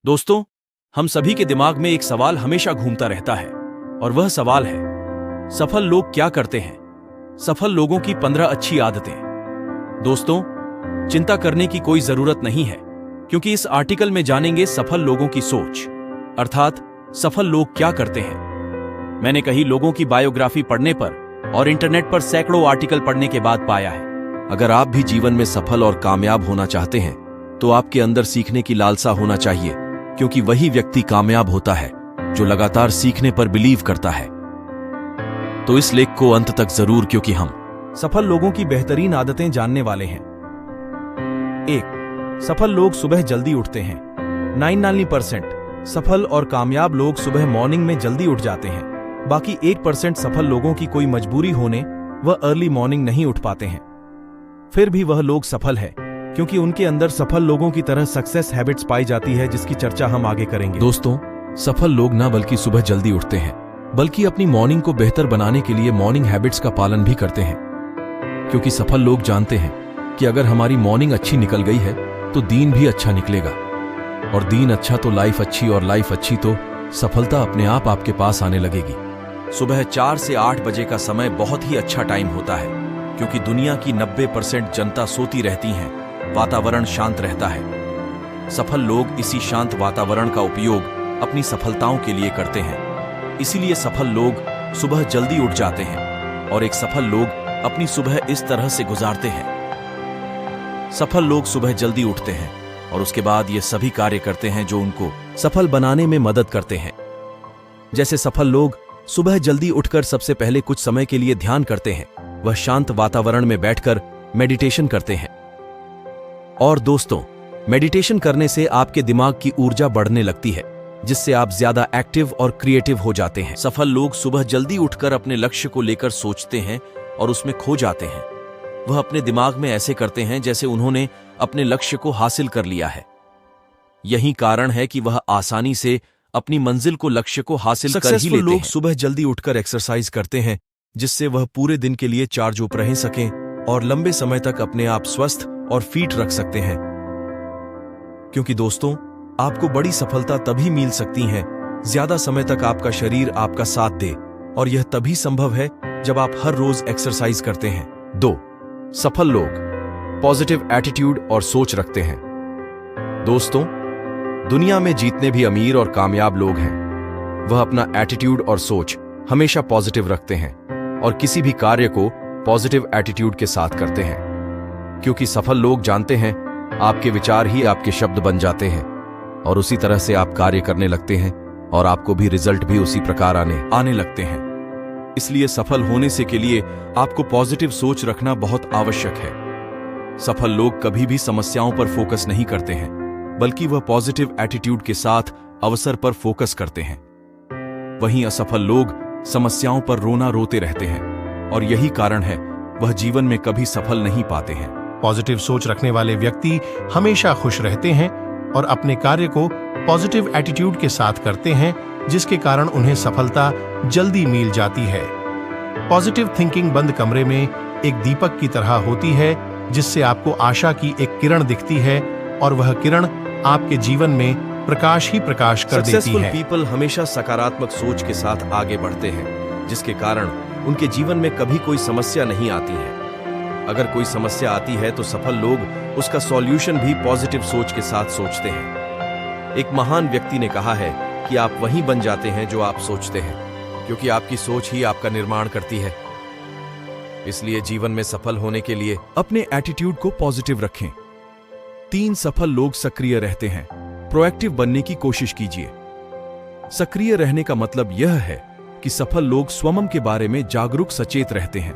दोस्तों, हम सभी के दिमाग में एक सवाल हमेशा घूमता रहता है और वह सवाल है, सफल लोग क्या करते हैं? सफल लोगों की 15 अच्छी आदतें। दोस्तों, चिंता करने की कोई जरूरत नहीं है, क्योंकि इस आर्टिकल में जानेंगे सफल लोगों की सोच, अर्थात सफल लोग क्या करते हैं। मैंने कई लोगों की बायोग्राफी पढ़ने पर और इंटरनेट पर सैकड़ों आर्टिकल पढ़ने के बाद पाया है, अगर आप भी जीवन में सफल और कामयाब होना चाहते हैं तो आपके अंदर सीखने की लालसा होना चाहिए, क्योंकि वही व्यक्ति कामयाब होता है जो लगातार सीखने पर बिलीव करता है। तो इस लेख को अंत तक जरूर, क्योंकि हम सफल लोगों की बेहतरीन आदतें जानने वाले हैं। 1. सफल लोग सुबह जल्दी उठते हैं। 99% सफल और कामयाब लोग सुबह मॉर्निंग में जल्दी उठ जाते हैं। बाकी 1% सफल लोगों की कोई मजबूरी होने वह अर्ली मॉर्निंग नहीं उठ पाते हैं। फिर भी वह लोग सफल है, क्योंकि उनके अंदर सफल लोगों की तरह सक्सेस हैबिट्स पाई जाती है, जिसकी चर्चा हम आगे करेंगे। दोस्तों, सफल लोग न बल्कि सुबह जल्दी उठते हैं, बल्कि अपनी मॉर्निंग को बेहतर बनाने के लिए मॉर्निंग हैबिट्स का पालन भी करते हैं, क्योंकि सफल लोग जानते हैं कि अगर हमारी मॉर्निंग अच्छी निकल गई है तो दिन भी अच्छा निकलेगा, और दिन अच्छा तो लाइफ अच्छी, और लाइफ अच्छी तो सफलता अपने आप आपके पास आने लगेगी। सुबह 4 से 8 बजे का समय बहुत ही अच्छा टाइम होता है, क्योंकि दुनिया की 90% जनता सोती रहती है, वातावरण शांत रहता है। सफल लोग इसी शांत वातावरण का उपयोग अपनी सफलताओं के लिए करते हैं। इसीलिए सफल लोग सुबह जल्दी उठ जाते हैं, और एक सफल लोग अपनी सुबह इस तरह से गुजारते हैं। सफल लोग सुबह जल्दी उठते हैं और उसके बाद ये सभी कार्य करते हैं जो उनको सफल बनाने में मदद करते हैं। जैसे सफल लोग सुबह जल्दी उठकर सबसे पहले कुछ समय के लिए ध्यान करते हैं, वह शांत वातावरण में बैठकर मेडिटेशन करते हैं। और दोस्तों, मेडिटेशन करने से आपके दिमाग की ऊर्जा बढ़ने लगती है, जिससे आप ज्यादा एक्टिव और क्रिएटिव हो जाते हैं। सफल लोग सुबह जल्दी उठकर अपने लक्ष्य को लेकर सोचते हैं और उसमें खो जाते हैं। वह अपने दिमाग में ऐसे करते हैं जैसे उन्होंने अपने लक्ष्य को हासिल कर लिया है। यही कारण है कि वह आसानी से अपनी मंजिल को, लक्ष्य को हासिल कर ही लेते हैं। लोग सुबह जल्दी उठकर एक्सरसाइज करते हैं, जिससे वह पूरे दिन के लिए चार्ज अप रह सकें और लंबे समय तक अपने आप स्वस्थ और फिट रख सकते हैं। क्योंकि दोस्तों, आपको बड़ी सफलता तभी मिल सकती है ज्यादा समय तक आपका शरीर आपका साथ दे, और यह तभी संभव है जब आप हर रोज एक्सरसाइज करते हैं। 2. सफल लोग पॉजिटिव एटीट्यूड और सोच रखते हैं। दोस्तों, दुनिया में जितने भी अमीर और कामयाब लोग हैं, वह अपना एटीट्यूड और सोच हमेशा पॉजिटिव रखते हैं और किसी भी कार्य को पॉजिटिव एटीट्यूड के साथ करते हैं, क्योंकि सफल लोग जानते हैं आपके विचार ही आपके शब्द बन जाते हैं, और उसी तरह से आप कार्य करने लगते हैं और आपको भी रिजल्ट भी उसी प्रकार आने लगते हैं। इसलिए सफल होने से के लिए आपको पॉजिटिव सोच रखना बहुत आवश्यक है। सफल लोग कभी भी समस्याओं पर फोकस नहीं करते हैं, बल्कि वह पॉजिटिव एटीट्यूड के साथ अवसर पर फोकस करते हैं। वहीं असफल लोग समस्याओं पर रोना रोते रहते हैं, और यही कारण है वह जीवन में कभी सफल नहीं पाते हैं। पॉजिटिव सोच रखने वाले व्यक्ति हमेशा खुश रहते हैं और अपने कार्य को पॉजिटिव एटीट्यूड के साथ करते हैं, जिसके कारण उन्हें सफलता जल्दी मिल जाती है। पॉजिटिव थिंकिंग बंद कमरे में एक दीपक की तरह होती है, जिससे आपको आशा की एक किरण दिखती है, और वह किरण आपके जीवन में प्रकाश ही प्रकाश कर देती है। सक्सेसफुल पीपल हमेशा सकारात्मक सोच के साथ आगे बढ़ते हैं, जिसके कारण उनके जीवन में कभी कोई समस्या नहीं आती है। अगर कोई समस्या आती है तो सफल लोग उसका सॉल्यूशन भी पॉजिटिव सोच के साथ सोचते हैं। एक महान व्यक्ति ने कहा है कि आप वही बन जाते हैं जो आप सोचते हैं, क्योंकि आपकी सोच ही आपका निर्माण करती है। इसलिए जीवन में सफल होने के लिए अपने एटीट्यूड को पॉजिटिव रखें। 3. सफल लोग सक्रिय रहते हैं। प्रोएक्टिव बनने की कोशिश कीजिए। सक्रिय रहने का मतलब यह है कि सफल लोग स्वयं के बारे में जागरूक सचेत रहते हैं।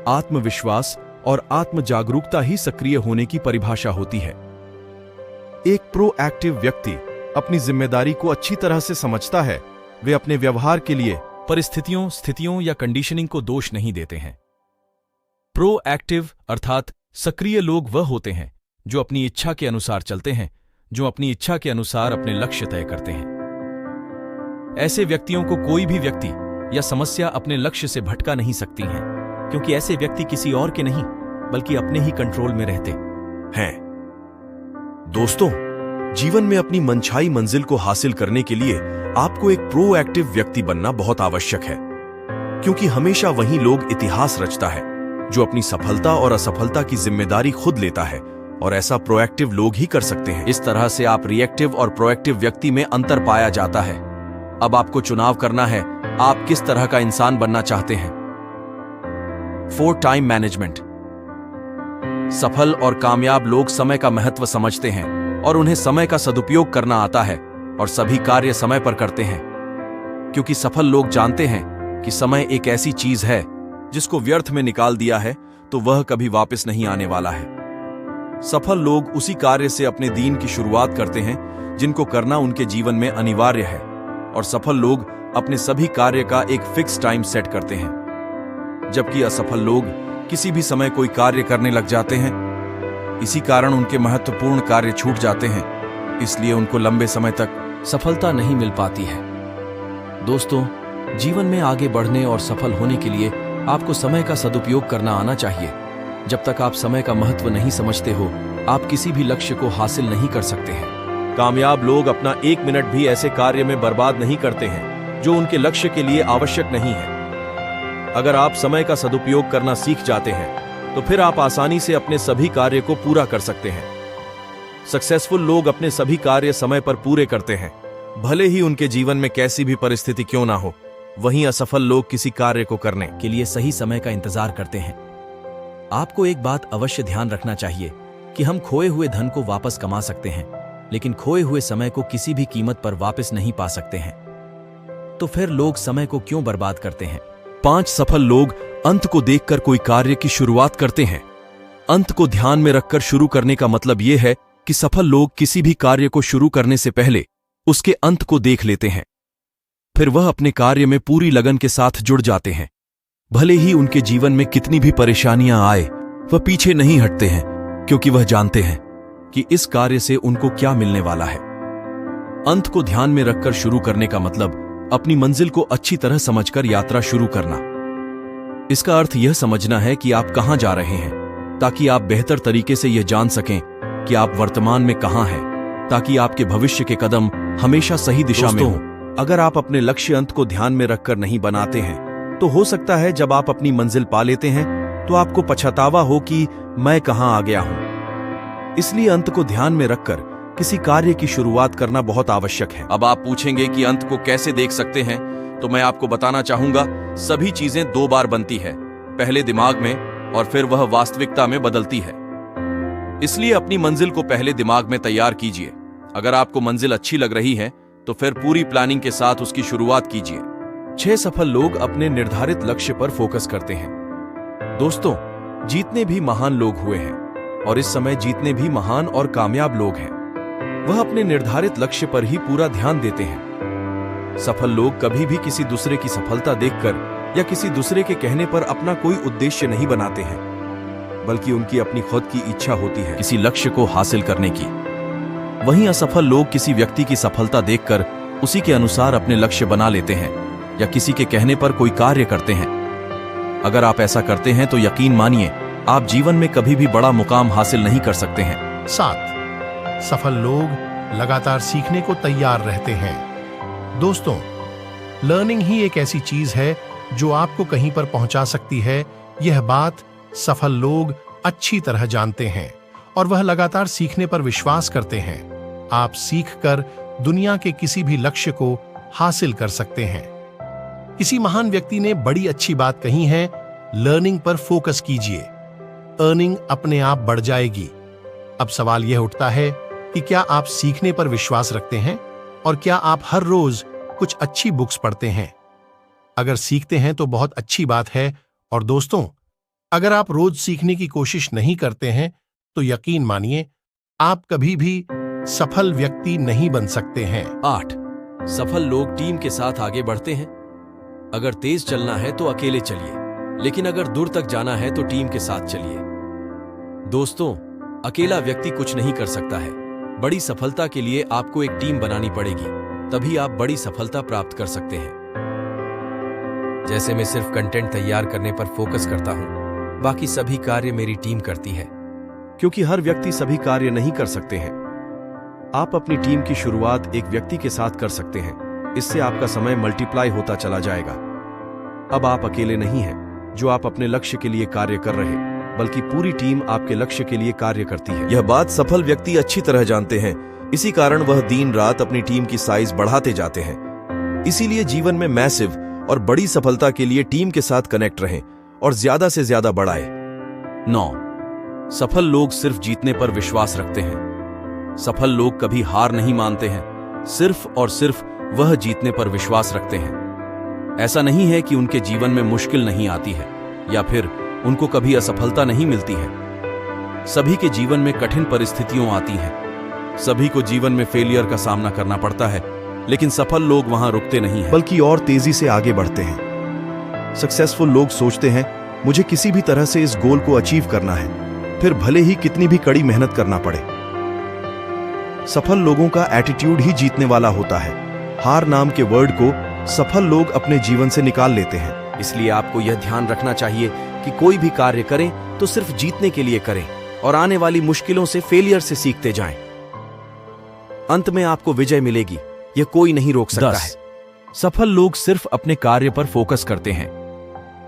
आत्मविश्वास और आत्म जागरूकता ही सक्रिय होने की परिभाषा होती है। एक प्रोएक्टिव व्यक्ति अपनी जिम्मेदारी को अच्छी तरह से समझता है। वे अपने व्यवहार के लिए परिस्थितियों, स्थितियों या कंडीशनिंग को दोष नहीं देते हैं। प्रोएक्टिव अर्थात सक्रिय लोग वह होते हैं जो अपनी इच्छा के अनुसार चलते हैं, जो अपनी इच्छा के अनुसार अपने लक्ष्य तय करते हैं। ऐसे व्यक्तियों को कोई भी व्यक्ति या समस्या अपने लक्ष्य से भटका नहीं सकती हैं, क्योंकि ऐसे व्यक्ति किसी और के नहीं बल्कि अपने ही कंट्रोल में रहते हैं। दोस्तों, जीवन में अपनी मनचाही मंजिल को हासिल करने के लिए आपको एक प्रोएक्टिव व्यक्ति बनना बहुत आवश्यक है, क्योंकि हमेशा वही लोग इतिहास रचता है जो अपनी सफलता और असफलता की जिम्मेदारी खुद लेता है, और ऐसा प्रोएक्टिव लोग ही कर सकते हैं। इस तरह से आप रिएक्टिव और प्रोएक्टिव व्यक्ति में अंतर पाया जाता है। अब आपको चुनाव करना है, आप किस तरह का इंसान बनना चाहते हैं। 4 टाइम मैनेजमेंट। सफल और कामयाब लोग समय का महत्व समझते हैं और उन्हें समय का सदुपयोग करना आता है और सभी कार्य समय पर करते हैं, क्योंकि सफल लोग जानते हैं कि समय एक ऐसी चीज है जिसको व्यर्थ में निकाल दिया है तो वह कभी वापस नहीं आने वाला है। सफल लोग उसी कार्य से अपने दिन की शुरुआत करते हैं जिनको करना उनके जीवन में अनिवार्य है, और सफल लोग अपने सभी कार्य का एक फिक्स टाइम सेट करते हैं, जबकि असफल लोग किसी भी समय कोई कार्य करने लग जाते हैं। इसी कारण उनके महत्वपूर्ण कार्य छूट जाते हैं, इसलिए उनको लंबे समय तक सफलता नहीं मिल पाती है। दोस्तों, जीवन में आगे बढ़ने और सफल होने के लिए आपको समय का सदुपयोग करना आना चाहिए। जब तक आप समय का महत्व नहीं समझते हो, आप किसी भी लक्ष्य को हासिल नहीं कर सकते हैं। कामयाब लोग अपना 1 मिनट भी ऐसे कार्य में बर्बाद नहीं करते हैं जो उनके लक्ष्य के लिए आवश्यक नहीं है। अगर आप समय का सदुपयोग करना सीख जाते हैं तो फिर आप आसानी से अपने सभी कार्य को पूरा कर सकते हैं। सक्सेसफुल लोग अपने सभी कार्य समय पर पूरे करते हैं, भले ही उनके जीवन में कैसी भी परिस्थिति क्यों ना हो। वहीं असफल लोग किसी कार्य को करने के लिए सही समय का इंतजार करते हैं। आपको एक बात अवश्य ध्यान रखना चाहिए कि हम खोए हुए धन को वापस कमा सकते हैं, लेकिन खोए हुए समय को किसी भी कीमत पर वापस नहीं पा सकते हैं। तो फिर लोग समय को क्यों बर्बाद करते हैं? 5 सफल लोग अंत को देखकर कोई कार्य की शुरुआत करते हैं। अंत को ध्यान में रखकर शुरू करने का मतलब यह है कि सफल लोग किसी भी कार्य को शुरू करने से पहले उसके अंत को देख लेते हैं, फिर वह अपने कार्य में पूरी लगन के साथ जुड़ जाते हैं। भले ही उनके जीवन में कितनी भी परेशानियां आए, वह पीछे नहीं हटते हैं, क्योंकि वह जानते हैं कि इस कार्य से उनको क्या मिलने वाला है। अंत को ध्यान में रखकर शुरू करने का मतलब अपनी मंजिल को अच्छी तरह समझकर यात्रा शुरू करना। इसका अर्थ यह समझना है कि आप कहां जा रहे हैं, ताकि आप बेहतर तरीके से यह जान सकें कि आप वर्तमान में कहां हैं, ताकि आपके भविष्य के कदम हमेशा सही दिशा में हों। अगर आप अपने लक्ष्य अंत को ध्यान में रखकर नहीं बनाते हैं, तो हो सकता है जब आप अपनी मंजिल पा लेते हैं तो आपको पछतावा हो कि मैं कहां आ गया हूं। इसलिए अंत को ध्यान में रखकर किसी कार्य की शुरुआत करना बहुत आवश्यक है। अब आप पूछेंगे कि अंत को कैसे देख सकते हैं, तो मैं आपको बताना चाहूंगा, सभी चीजें 2 बार बनती है, पहले दिमाग में और फिर वह वास्तविकता में बदलती है। इसलिए अपनी मंजिल को पहले दिमाग में तैयार कीजिए। अगर आपको मंजिल अच्छी लग रही है तो फिर पूरी प्लानिंग के साथ उसकी शुरुआत कीजिए। 6 सफल लोग अपने निर्धारित लक्ष्य पर फोकस करते हैं। दोस्तों, जितने भी महान लोग हुए हैं और इस समय जितने भी महान और कामयाब लोग हैं, वह अपने निर्धारित लक्ष्य पर ही पूरा ध्यान देते हैं। सफल लोग कभी भी किसी दूसरे की सफलता देखकर या किसी दूसरे के कहने पर अपना कोई उद्देश्य नहीं बनाते हैं, बल्कि उनकी अपनी खुद की इच्छा होती है किसी लक्ष्य को हासिल करने की। वहीं असफल लोग किसी व्यक्ति की सफलता देखकर उसी के अनुसार अपने लक्ष्य बना लेते हैं या किसी के कहने पर कोई कार्य करते हैं। अगर आप ऐसा करते हैं तो यकीन मानिए, आप जीवन में कभी भी बड़ा मुकाम हासिल नहीं कर सकते हैं। 7 सफल लोग लगातार सीखने को तैयार रहते हैं। दोस्तों, लर्निंग ही एक ऐसी चीज है जो आपको कहीं पर पहुंचा सकती है। यह बात सफल लोग अच्छी तरह जानते हैं और वह लगातार सीखने पर विश्वास करते हैं। आप सीखकर दुनिया के किसी भी लक्ष्य को हासिल कर सकते हैं। किसी महान व्यक्ति ने बड़ी अच्छी बात कही है, लर्निंग पर फोकस कीजिए, अर्निंग अपने आप बढ़ जाएगी। अब सवाल यह उठता है कि क्या आप सीखने पर विश्वास रखते हैं और क्या आप हर रोज कुछ अच्छी बुक्स पढ़ते हैं? अगर सीखते हैं तो बहुत अच्छी बात है, और दोस्तों, अगर आप रोज सीखने की कोशिश नहीं करते हैं तो यकीन मानिए आप कभी भी सफल व्यक्ति नहीं बन सकते हैं। 8 सफल लोग टीम के साथ आगे बढ़ते हैं। अगर तेज चलना है तो अकेले चलिए, लेकिन अगर दूर तक जाना है तो टीम के साथ चलिए। दोस्तों, अकेला व्यक्ति कुछ नहीं कर सकता है। बड़ी सफलता के लिए आपको एक टीम बनानी पड़ेगी, तभी आप बड़ी सफलता प्राप्त कर सकते हैं। जैसे मैं सिर्फ कंटेंट तैयार करने पर फोकस करता हूं, बाकी सभी कार्य मेरी टीम करती है। क्योंकि हर व्यक्ति सभी कार्य नहीं कर सकते हैं। आप अपनी टीम की शुरुआत एक व्यक्ति के साथ कर सकते हैं। इससे आपका समय मल्टीप्लाई होता चला जाएगा। अब आप अकेले नहीं हैं जो आप अपने लक्ष्य के लिए कार्य कर रहे, बल्कि पूरी टीम आपके लक्ष्य के लिए कार्य करती है। यह बात सफल व्यक्ति अच्छी तरह जानते हैं। इसी कारण वह दिन रात अपनी टीम की साइज बढ़ाते जाते हैं। इसीलिए जीवन में मैसिव और बड़ी सफलता के लिए टीम के साथ कनेक्ट रहें और ज्यादा से ज्यादा बढ़ाएं। 9. सफल लोग सिर्फ जीतने पर विश्वास रखते हैं। सफल लोग कभी हार नहीं मानते हैं, सिर्फ और सिर्फ वह जीतने पर विश्वास रखते हैं। ऐसा नहीं है कि उनके जीवन में मुश्किल नहीं आती है या फिर उनको कभी असफलता नहीं मिलती है। सभी के जीवन में कठिन परिस्थितियां आती हैं। सभी को जीवन में फेलियर का सामना करना पड़ता है, लेकिन सफल लोग वहां रुकते नहीं हैं, बल्कि और तेजी से आगे बढ़ते हैं। सक्सेसफुल लोग सोचते हैं, मुझे किसी भी तरह से इस गोल को अचीव करना है, फिर भले ही कितनी भी कड़ी मेहनत करना पड़े। सफल लोगों का एटीट्यूड ही जीतने वाला होता है। हार नाम के वर्ड को सफल लोग अपने जीवन से निकाल लेते हैं। इसलिए आपको यह ध्यान रखना चाहिए कि कोई भी कार्य करें तो सिर्फ जीतने के लिए करें और आने वाली मुश्किलों से, फेलियर से सीखते जाएं। अंत में आपको विजय मिलेगी, यह कोई नहीं रोक सकता है। सफल लोग सिर्फ अपने कार्य पर फोकस करते हैं।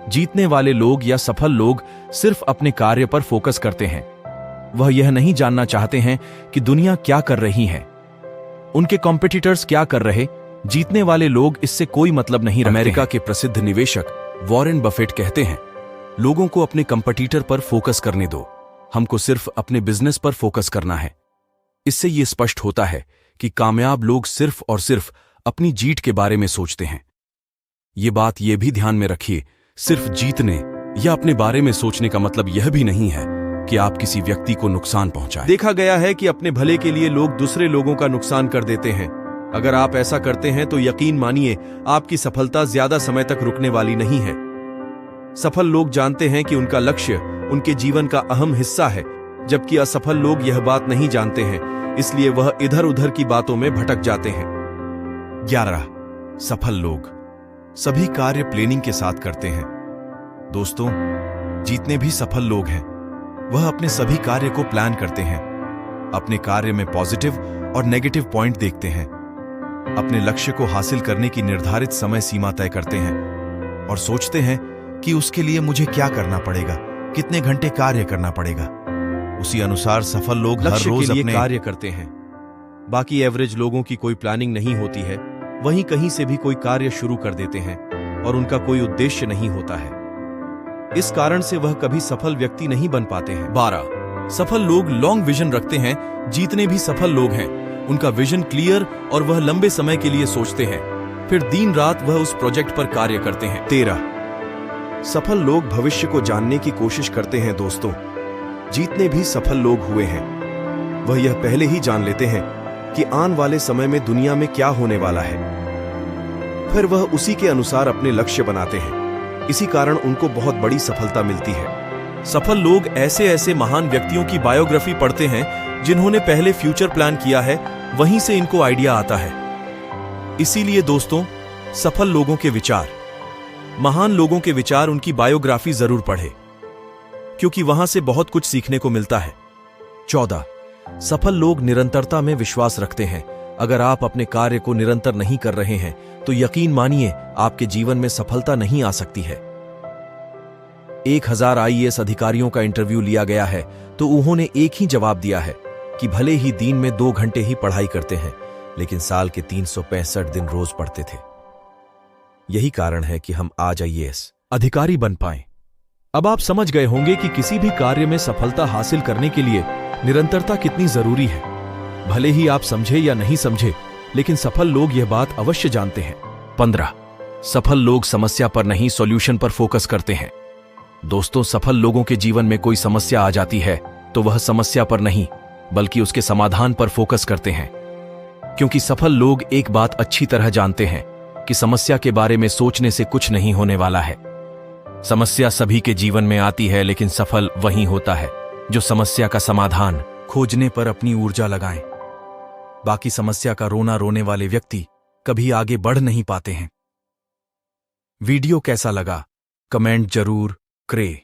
जीतने वाले लोग या सफल लोग सिर्फ अपने कार्य पर फोकस करते हैं। वह यह नहीं जानना चाहते हैं कि दुनिया क्या कर रही है, उनके कॉम्पिटिटर्स क्या कर रहे। जीतने वाले लोग इससे कोई मतलब नहीं रखते। अमेरिका के प्रसिद्ध निवेशक वॉरेन बफेट कहते हैं, लोगों को अपने कॉम्पिटिटर पर फोकस करने दो, हमको सिर्फ अपने बिजनेस पर फोकस करना है। इससे यह स्पष्ट होता है कि कामयाब लोग सिर्फ और सिर्फ अपनी जीत के बारे में सोचते हैं। ये बात यह भी ध्यान में रखिए, सिर्फ जीतने या अपने बारे में सोचने का मतलब यह भी नहीं है कि आप किसी व्यक्ति को नुकसान पहुंचाएं। देखा गया है कि अपने भले के लिए लोग दूसरे लोगों का नुकसान कर देते हैं। अगर आप ऐसा करते हैं तो यकीन मानिए आपकी सफलता ज्यादा समय तक रुकने वाली नहीं है। सफल लोग जानते हैं कि उनका लक्ष्य उनके जीवन का अहम हिस्सा है, जबकि असफल लोग यह बात नहीं जानते हैं, इसलिए वह इधर उधर की बातों में भटक जाते हैं। 11. सफल लोग सभी कार्य प्लानिंग के साथ करते हैं। दोस्तों, जितने भी सफल लोग हैं वह अपने सभी कार्य को प्लान करते हैं। अपने कार्य में पॉजिटिव और नेगेटिव पॉइंट देखते हैं। अपने लक्ष्य को हासिल करने की निर्धारित समय सीमा तय करते हैं और सोचते हैं कि उसके लिए मुझे क्या करना पड़ेगा, कितने घंटे कार्य करना पड़ेगा। उसी अनुसार सफल लोग हर रोज अपने अपने कार्य करते हैं। बाकी एवरेज लोगों की कोई प्लानिंग नहीं होती है, वहीं कहीं से भी कोई कार्य शुरू कर देते हैं और उनका कोई उद्देश्य नहीं होता है। इस कारण से वह कभी सफल व्यक्ति नहीं बन पाते हैं। 12. सफल लोग लॉन्ग विजन रखते हैं। जितने भी सफल लोग हैं उनका विजन क्लियर और वह लंबे समय के लिए सोचते हैं, फिर दिन रात वह उस प्रोजेक्ट पर कार्य करते हैं। 13. सफल लोग भविष्य को जानने की कोशिश करते हैं। दोस्तों, जितने भी सफल लोग हुए हैं वह यह पहले ही जान लेते हैं कि आने वाले समय में दुनिया में क्या होने वाला है, फिर वह उसी के अनुसार अपने लक्ष्य बनाते हैं। इसी कारण उनको बहुत बड़ी सफलता मिलती है। सफल लोग ऐसे ऐसे महान व्यक्तियों की बायोग्राफी पढ़ते हैं जिन्होंने पहले फ्यूचर प्लान किया है, वहीं से इनको आइडिया आता है। इसीलिए दोस्तों, सफल लोगों के विचार, महान लोगों के विचार, उनकी बायोग्राफी जरूर पढ़े, क्योंकि वहां से बहुत कुछ सीखने को मिलता है। 14. सफल लोग निरंतरता में विश्वास रखते हैं। अगर आप अपने कार्य को निरंतर नहीं कर रहे हैं तो यकीन मानिए आपके जीवन में सफलता नहीं आ सकती है। 1000 IAS अधिकारियों का इंटरव्यू लिया गया है तो उन्होंने एक ही जवाब दिया है कि भले ही दिन में 2 घंटे ही पढ़ाई करते हैं, लेकिन साल के 365 दिन रोज पढ़ते थे। यही कारण है कि हम आज IAS अधिकारी बन पाए। अब आप समझ गए होंगे कि किसी भी कार्य में सफलता हासिल करने के लिए निरंतरता कितनी जरूरी है। भले ही आप समझे या नहीं समझे, लेकिन सफल लोग यह बात अवश्य जानते हैं। 15. सफल लोग समस्या पर नहीं, सॉल्यूशन पर फोकस करते हैं। दोस्तों, सफल लोगों के जीवन में कोई समस्या आ जाती है तो वह समस्या पर नहीं बल्कि उसके समाधान पर फोकस करते हैं, क्योंकि सफल लोग एक बात अच्छी तरह जानते हैं कि समस्या के बारे में सोचने से कुछ नहीं होने वाला है। समस्या सभी के जीवन में आती है, लेकिन सफल वही होता है जो समस्या का समाधान खोजने पर अपनी ऊर्जा लगाएं। बाकी समस्या का रोना रोने वाले व्यक्ति कभी आगे बढ़ नहीं पाते हैं। वीडियो कैसा लगा कमेंट जरूर करें।